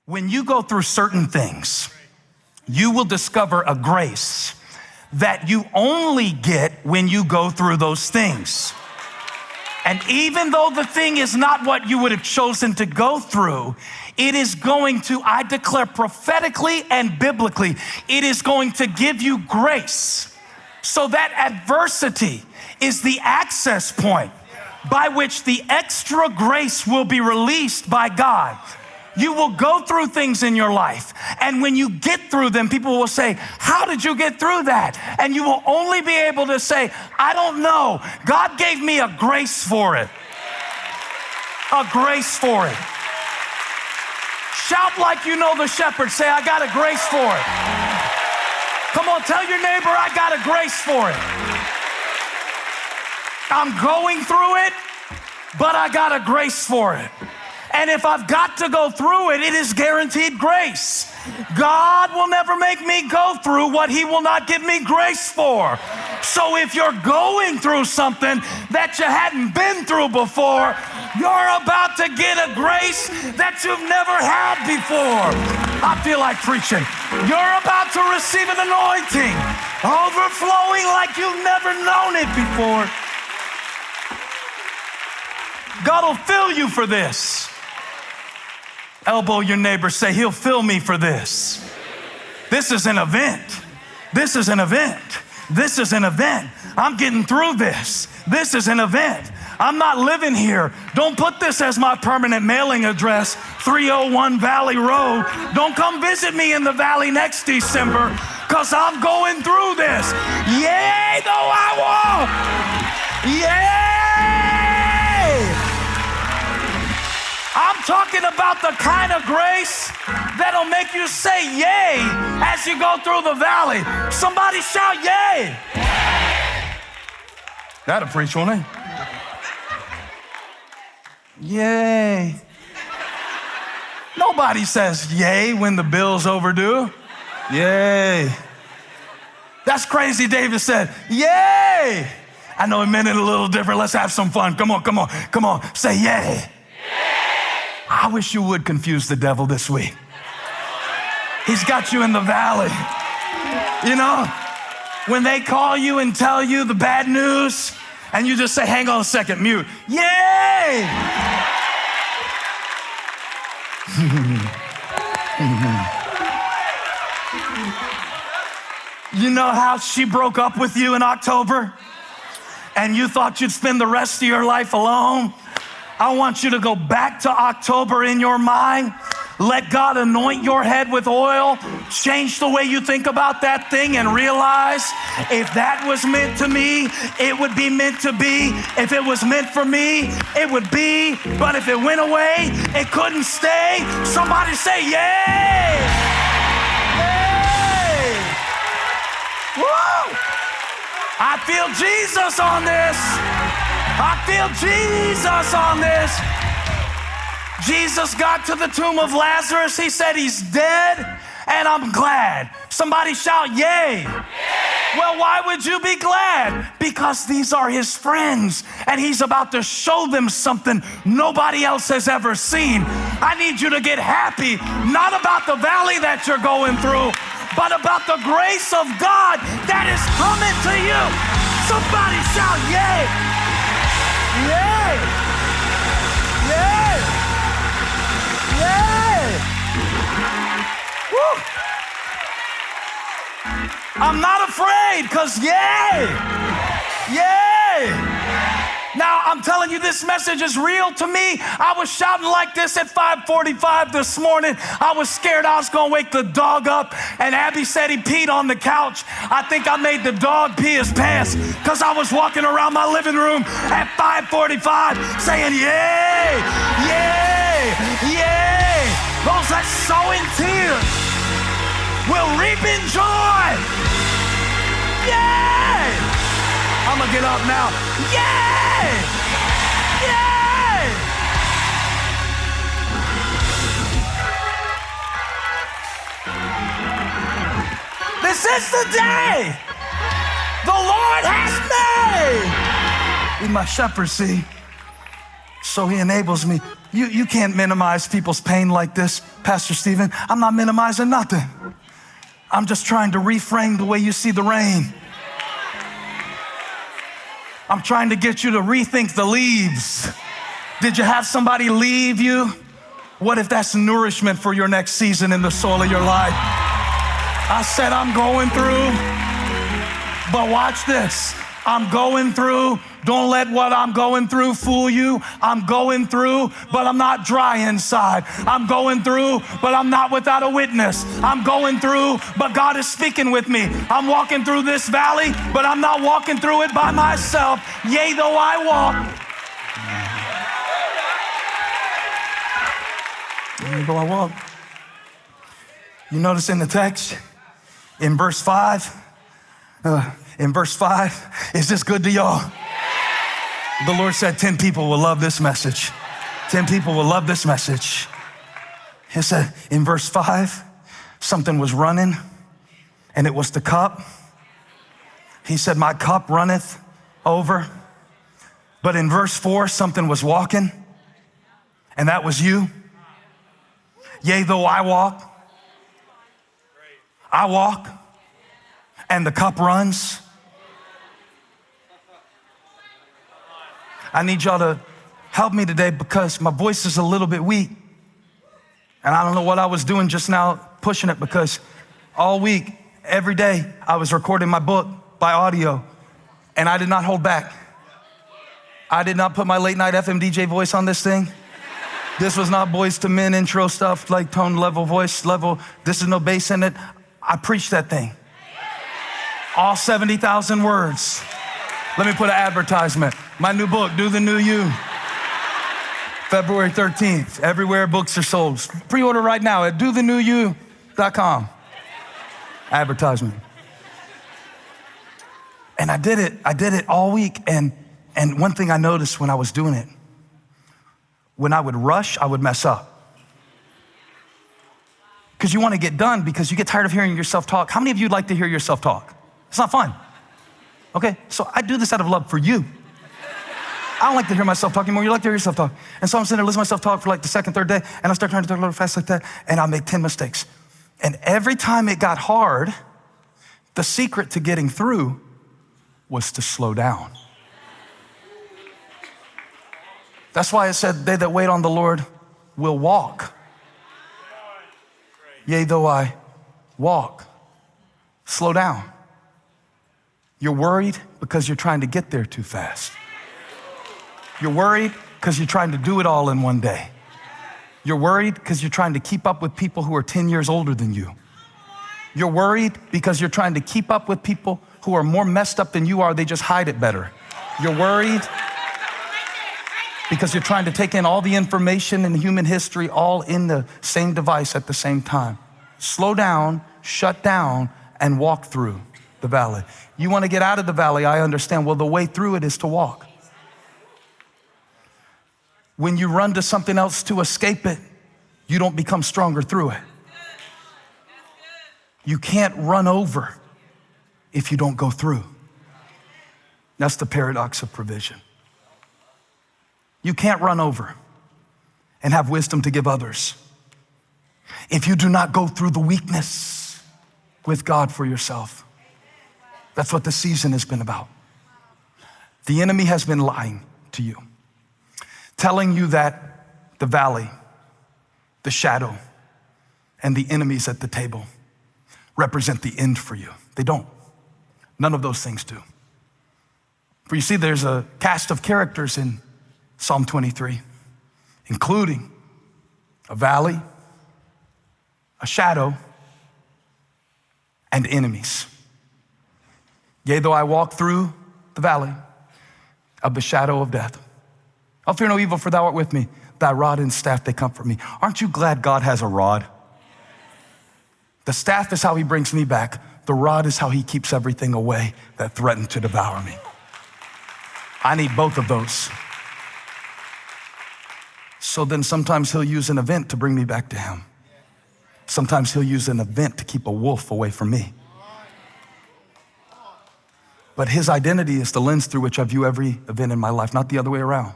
When you go through certain things, you will discover a grace that you only get when you go through those things. And even though the thing is not what you would have chosen to go through, it is going to, I declare prophetically and biblically, it is going to give you grace. So that adversity is the access point by which the extra grace will be released by God. You will go through things in your life, and when you get through them, people will say, how did you get through that? And you will only be able to say, I don't know. God gave me a grace for it. A grace for it. Shout like you know the shepherd. Say, I got a grace for it. Come on, tell your neighbor, I got a grace for it. I'm going through it, but I got a grace for it. And if I've got to go through it, it is guaranteed grace. God will never make me go through what he will not give me grace for. So if you're going through something that you hadn't been through before, you're about to get a grace that you've never had before. I feel like preaching. You're about to receive an anointing, overflowing like you've never known it before. God will fill you for this. Elbow your neighbor, say, he'll fill me for this. This is an event. This is an event. This is an event. I'm getting through this. This is an event. I'm not living here. Don't put this as my permanent mailing address, 301 Valley Road. Don't come visit me in the valley next December, because I'm going through this. Yay, though I walk. Yay. I'm talking about the kind of grace that'll make you say yay as you go through the valley. Somebody shout yay. That'll preach, won't it? Yay. Nobody says yay when the bill's overdue. Yay. That's crazy. David said, yay. I know he meant it a little different. Let's have some fun. Come on, come on, come on. Say yay. I wish you would confuse the devil this week. He's got you in the valley. You know, when they call you and tell you the bad news, and you just say, hang on a second, mute. Yay! You know how she broke up with you in October? And you thought you'd spend the rest of your life alone? I want you to go back to October in your mind. Let God anoint your head with oil. Change the way you think about that thing and realize if that was meant to me, it would be meant to be. If it was meant for me, it would be. But if it went away, it couldn't stay. Somebody say, yay! Yay! Woo! I feel Jesus on this. I feel Jesus on this. Jesus got to the tomb of Lazarus. He said, he's dead, and I'm glad. Somebody shout, yay. Yay. Well, why would you be glad? Because these are his friends, and he's about to show them something nobody else has ever seen. I need you to get happy, not about the valley that you're going through, but about the grace of God that is coming to you. Somebody shout, yay. Yay! Yay! Yay! Woo! I'm not afraid, because yay! Yay! Now, I'm telling you, this message is real to me. I was shouting like this at 5:45 this morning. I was scared I was going to wake the dog up, and Abby said he peed on the couch. I think I made the dog pee his pants because I was walking around my living room at 5:45 saying, yay, yay, yay. Those that sow in tears will reap in joy. Yay! I'm going to get up now. Yay! Yay! This is the day the Lord has made. He's my shepherd, see? So he enables me You can't minimize people's pain like this, Pastor Stephen. I'm not minimizing nothing. I'm just trying to reframe the way you see the rain. I'm trying to get you to rethink the leaves. Did you have somebody leave you? What if that's nourishment for your next season in the soil of your life? I said I'm going through, but watch this. I'm going through. Don't let what I'm going through fool you. I'm going through, but I'm not dry inside. I'm going through, but I'm not without a witness. I'm going through, but God is speaking with me. I'm walking through this valley, but I'm not walking through it by myself. Yea, though I walk. Yea, though I walk. You notice in the text, in verse 5, is this good to y'all? The Lord said 10 people will love this message. 10 people will love this message. He said in verse 5, something was running, and it was the cup. He said, my cup runneth over. But in verse 4, something was walking, and that was you. Yea, though I walk, and the cup runs. I need y'all to help me today because my voice is a little bit weak. And I don't know what I was doing just now pushing it, because all week, every day, I was recording my book by audio, and I did not hold back. I did not put my late night FM DJ voice on this thing. This was not Boys to Men intro stuff, like tone level, voice level. This is no bass in it. I preached that thing. All 70,000 words. Let me put an advertisement. My new book, Do the New You. February 13th, everywhere books are sold. Pre-order right now at dothenewYou.com. Advertisement. And I did it all week. And one thing I noticed when I was doing it, when I would rush, I would mess up. Because you want to get done because you get tired of hearing yourself talk. How many of you like to hear yourself talk? It's not fun. Okay, so I do this out of love for you. I don't like to hear myself talk anymore. You like to hear yourself talk. And so I'm sitting there listening to myself talk for like the second, third day, and I start trying to talk a little fast like that, and I make 10 mistakes. And every time it got hard, the secret to getting through was to slow down. That's why it said, they that wait on the Lord will walk. Yea, though I walk. Slow down. You're worried because you're trying to get there too fast. You're worried because you're trying to do it all in one day. You're worried because you're trying to keep up with people who are 10 years older than you. You're worried because you're trying to keep up with people who are more messed up than you are. They just hide it better. You're worried because you're trying to take in all the information in human history all in the same device at the same time. Slow down, shut down, and walk through the valley. You want to get out of the valley, I understand. Well, the way through it is to walk. When you run to something else to escape it, you don't become stronger through it. You can't run over if you don't go through. That's the paradox of provision. You can't run over and have wisdom to give others if you do not go through the weakness with God for yourself. That's what the season has been about. The enemy has been lying to you, telling you that the valley, the shadow, and the enemies at the table represent the end for you. They don't. None of those things do. For you see, there's a cast of characters in Psalm 23, including a valley, a shadow, and enemies. Yea, though I walk through the valley of the shadow of death, I'll fear no evil, for thou art with me. Thy rod and staff, they comfort me. Aren't you glad God has a rod? The staff is how he brings me back. The rod is how he keeps everything away that threatened to devour me. I need both of those. So then sometimes he'll use an event to bring me back to him. Sometimes he'll use an event to keep a wolf away from me. But his identity is the lens through which I view every event in my life, not the other way around.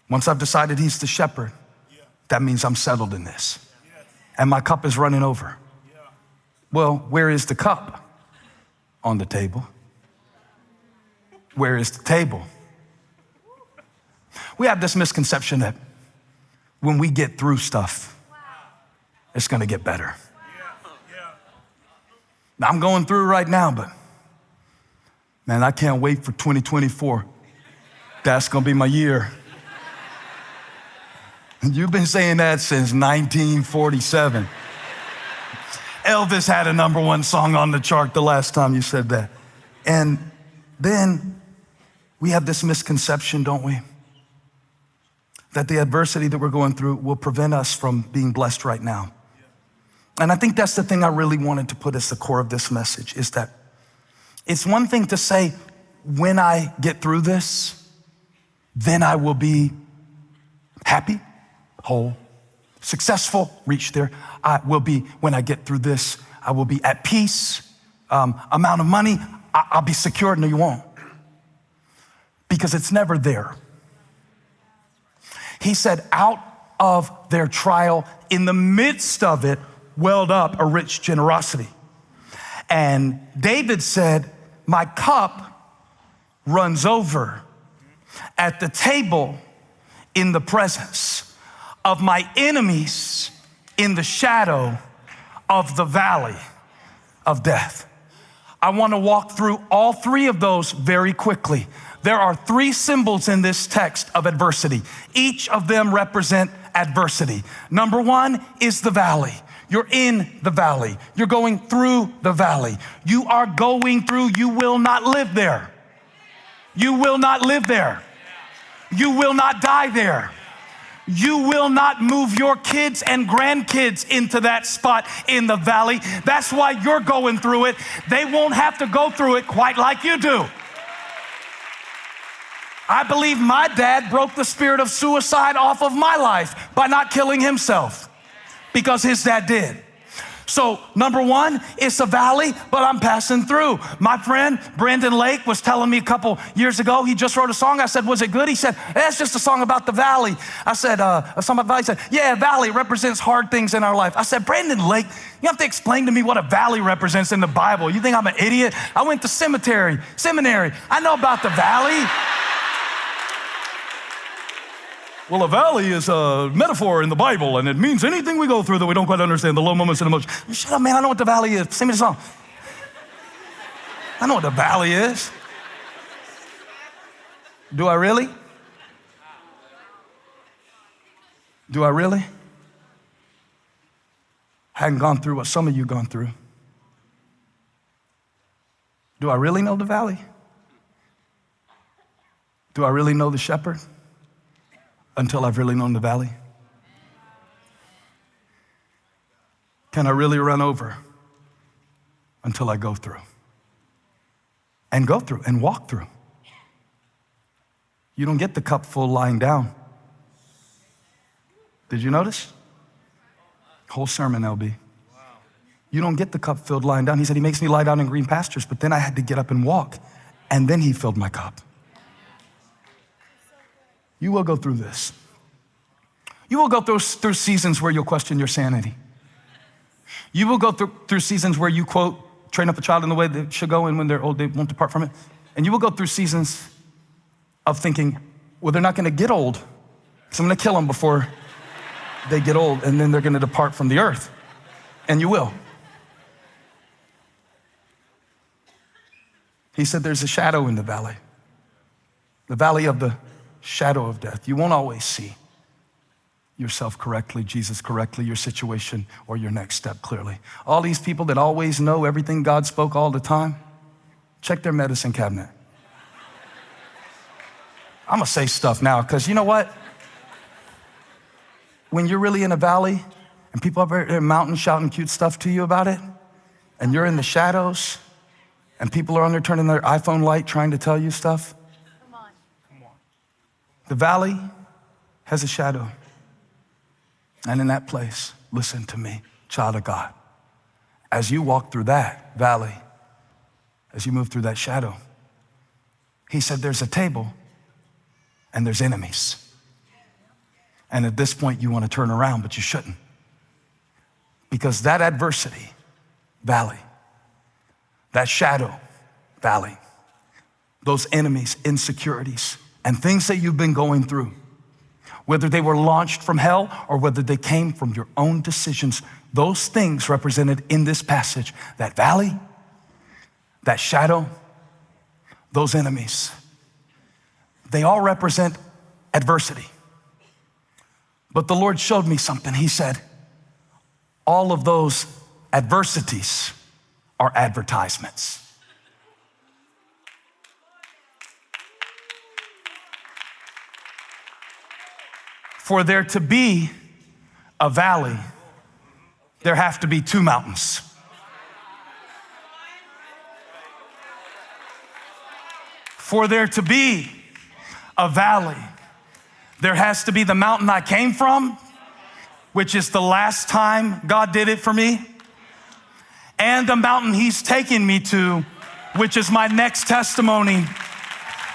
Once I've decided he's the shepherd, that means I'm settled in this. And my cup is running over. Well, where is the cup? On the table. Where is the table? We have this misconception that when we get through stuff, it's gonna get better. Now, I'm going through right now, but man, I can't wait for 2024. That's gonna be my year. You've been saying that since 1947. Elvis had a #1 song on the chart the last time you said that. And then we have this misconception, don't we? That the adversity that we're going through will prevent us from being blessed right now. And I think that's the thing I really wanted to put as the core of this message, is that it's one thing to say, when I get through this, then I will be happy, whole, successful, reach there. I will be, when I get through this, I will be at peace, amount of money, I'll be secure. No, you won't. Because it's never there. He said, out of their trial, in the midst of it, welled up a rich generosity. And David said, my cup runs over at the table in the presence of my enemies, in the shadow of the valley of death. I want to walk through all three of those very quickly. There are three symbols in this text of adversity. Each of them represent adversity. Number one is the valley. You're in the valley. You're going through the valley. You are going through, you will not live there. You will not live there. You will not die there. You will not move your kids and grandkids into that spot in the valley. That's why you're going through it. They won't have to go through it quite like you do. I believe my dad broke the spirit of suicide off of my life by not killing himself, because his dad did. So number one, it's a valley, but I'm passing through. My friend Brandon Lake was telling me a couple years ago, he just wrote a song. I said, was it good? He said, that's just a song about the valley. I said, a song about the valley. He said, yeah, valley represents hard things in our life. I said, Brandon Lake, you have to explain to me what a valley represents in the Bible. You think I'm an idiot? I went to seminary. I know about the valley. Well, a valley is a metaphor in the Bible, and it means anything we go through that we don't quite understand, the low moments and emotions. Shut up, man, I know what the valley is. Sing me the song. I know what the valley is. Do I really? Do I really? I hadn't gone through what some of you gone through. Do I really know the valley? Do I really know the shepherd? Until I've really known the valley? Can I really run over until I go through? And go through and walk through. You don't get the cup full lying down. Did you notice? Whole sermon, LB. You don't get the cup filled lying down. He said, he makes me lie down in green pastures, but then I had to get up and walk, and then he filled my cup. You will go through this. You will go through seasons where you'll question your sanity. You will go through seasons where you, quote, train up a child in the way they should go, and when they're old, they won't depart from it. And you will go through seasons of thinking, well, they're not gonna get old, so I'm gonna kill them before they get old, and then they're gonna depart from the earth. And you will. He said there's a shadow in the valley of the shadow of death. You won't always see yourself correctly, Jesus correctly, your situation or your next step clearly. All these people that always know everything God spoke all the time, check their medicine cabinet. I'm gonna say stuff now, because you know what? When you're really in a valley and people up at a mountain shouting cute stuff to you about it, and you're in the shadows and people are on there turning their iPhone light trying to tell you stuff, the valley has a shadow. And in that place, listen to me, child of God. As you walk through that valley, as you move through that shadow, he said there's a table and there's enemies. And at this point, you want to turn around, but you shouldn't. Because that adversity, valley, that shadow, valley, those enemies, insecurities, and things that you've been going through, whether they were launched from hell or whether they came from your own decisions, those things represented in this passage, that valley, that shadow, those enemies, they all represent adversity. But the Lord showed me something. He said, all of those adversities are advertisements. For there to be a valley, there have to be two mountains. For there to be a valley, there has to be the mountain I came from, which is the last time God did it for me, and the mountain he's taking me to, which is my next testimony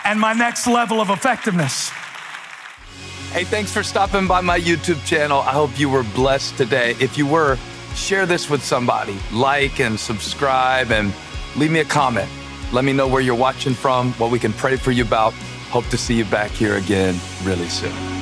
and my next level of effectiveness. Hey, thanks for stopping by my YouTube channel. I hope you were blessed today. If you were, share this with somebody. Like and subscribe and leave me a comment. Let me know where you're watching from, what we can pray for you about. Hope to see you back here again really soon.